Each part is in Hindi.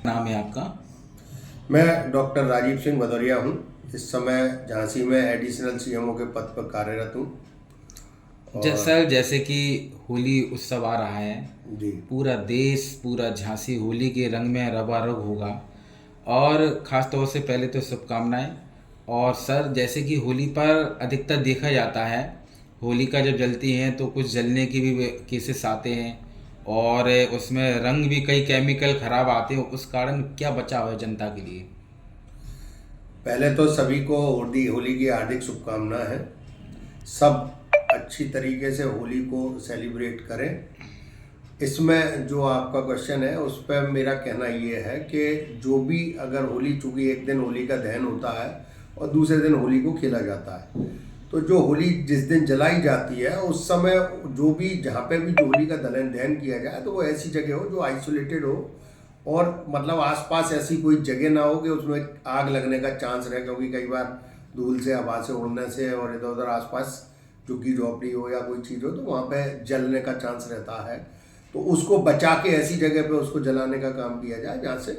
नाम है आपका? मैं डॉक्टर राजीव सिंह भदौरिया हूँ। इस समय झांसी में एडिशनल सीएमओ के पद पर कार्यरत हूँ। और सर, जैसे कि होली उत्सव आ रहा है, जी, पूरा देश, पूरा झांसी होली के रंग में रंगारंग होगा। और ख़ास तौर से पहले तो शुभकामनाएं। और सर, जैसे कि होली पर अधिकतर देखा जाता है, होलिका जब जलती हैं तो कुछ जलने की भी केसेस आते हैं, और उसमें रंग भी कई केमिकल ख़राब आते हैं। उस कारण क्या बचाव है जनता के लिए? पहले तो सभी को होली की हार्दिक शुभकामनाएं हैं। सब अच्छी तरीके से होली को सेलिब्रेट करें। इसमें जो आपका क्वेश्चन है उस पर मेरा कहना ये है कि जो भी अगर होली, चूँकि एक दिन होली का दहन होता है और दूसरे दिन होली को खेला जाता है, तो जो होली जिस दिन जलाई जाती है उस समय जो भी, जहाँ पे भी जो होली का दहन दहन किया जाए तो वो ऐसी जगह हो जो आइसोलेटेड हो, और मतलब आसपास ऐसी कोई जगह ना हो कि उसमें आग लगने का चांस रहे, क्योंकि कई बार धूल से, हवा से उड़ने से और इधर उधर आसपास झुग्गी झोपड़ी हो या कोई चीज़ हो तो वहाँ पे जलने का चांस रहता है। तो उसको बचा के ऐसी जगह पे उसको जलाने का काम किया जाए जहाँ से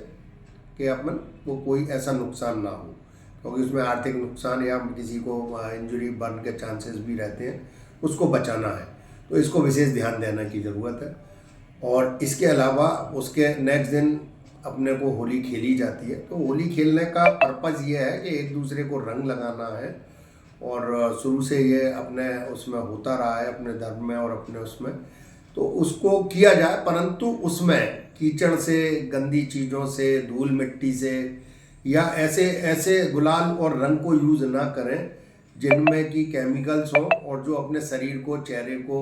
कि अपन को कोई ऐसा नुकसान ना हो, क्योंकि उसमें आर्थिक नुकसान या किसी को इंजरी, बर्न के चांसेस भी रहते हैं, उसको बचाना है। तो इसको विशेष ध्यान देने की ज़रूरत है। और इसके अलावा उसके नेक्स्ट दिन अपने को होली खेली जाती है। तो होली खेलने का पर्पज़ ये है कि एक दूसरे को रंग लगाना है, और शुरू से ये अपने उसमें होता रहा है, अपने धर्म में और अपने उसमें, तो उसको किया जाए, परंतु उसमें कीचड़ से, गंदी चीज़ों से, धूल मिट्टी से या ऐसे ऐसे गुलाल और रंग को यूज़ ना करें जिनमें कि केमिकल्स हों और जो अपने शरीर को, चेहरे को,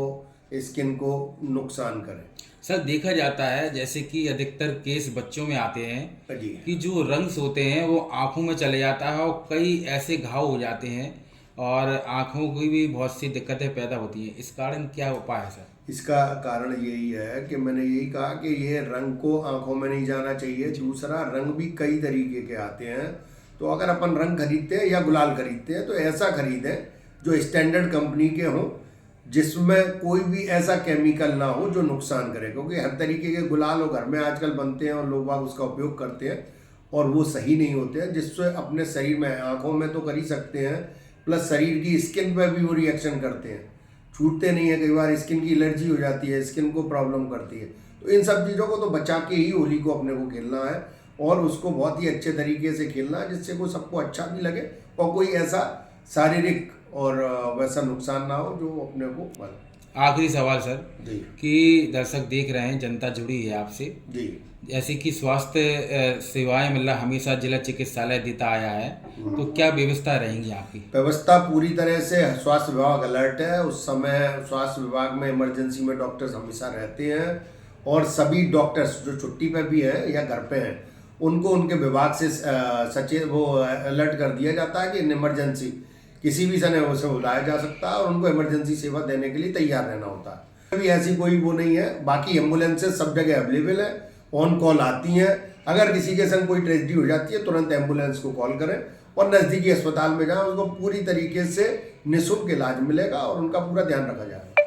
स्किन को नुकसान करें। सर, देखा जाता है जैसे कि अधिकतर केस बच्चों में आते हैं जी, कि जो रंग्स होते हैं वो आँखों में चले जाता है और कई ऐसे घाव हो जाते हैं, और आँखों की भी बहुत सी दिक्कतें पैदा होती हैं। इस कारण क्या उपाय है सर? इसका कारण यही है कि मैंने यही कहा कि ये रंग को आंखों में नहीं जाना चाहिए। दूसरा, रंग भी कई तरीके के आते हैं। तो अगर अपन रंग खरीदते हैं या गुलाल खरीदते हैं तो ऐसा खरीदें जो स्टैंडर्ड कंपनी के हों, जिसमें कोई भी ऐसा केमिकल ना हो जो नुकसान करे, क्योंकि हर तरीके के गुलाल और घर में आजकल बनते हैं और लोग बाग उसका उपयोग करते हैं और वो सही नहीं होते हैं, जिससे अपने शरीर में, आंखों में तो कर ही सकते हैं, प्लस शरीर की स्किन पर भी वो रिएक्शन करते हैं, छूटते नहीं है। कई बार स्किन की एलर्जी हो जाती है, स्किन को प्रॉब्लम करती है। तो इन सब चीज़ों को तो बचा के ही होली को अपने को खेलना है, और उसको बहुत ही अच्छे तरीके से खेलना है जिससे को सबको अच्छा भी लगे और कोई ऐसा शारीरिक और वैसा नुकसान ना हो जो अपने को बने। आखिरी सवाल सर, जी कि दर्शक देख रहे हैं, जनता जुड़ी है आपसे, जी। जैसे कि स्वास्थ्य सेवाएं मतलब हमेशा जिला चिकित्सालय देता आया है, तो क्या व्यवस्था रहेंगी आपकी? व्यवस्था पूरी तरह से, स्वास्थ्य विभाग अलर्ट है। उस समय स्वास्थ्य विभाग में इमरजेंसी में डॉक्टर्स हमेशा रहते हैं, और सभी डॉक्टर्स जो छुट्टी पे भी हैं या घर पे हैं उनको उनके विभाग से सचेत वो अलर्ट कर दिया जाता है कि इन इमरजेंसी किसी भी समय उसे बुलाया जा सकता है और उनको इमरजेंसी सेवा देने के लिए तैयार रहना होता है। अभी ऐसी कोई वो नहीं है। बाकी एम्बुलेंसेज सब जगह अवेलेबल है, ऑन कॉल आती हैं। अगर किसी के संग कोई ट्रेजेडी हो जाती है तुरंत एम्बुलेंस को कॉल करें और नज़दीकी अस्पताल में जाएं, उसको पूरी तरीके से निःशुल्क इलाज मिलेगा और उनका पूरा ध्यान रखा जाएगा।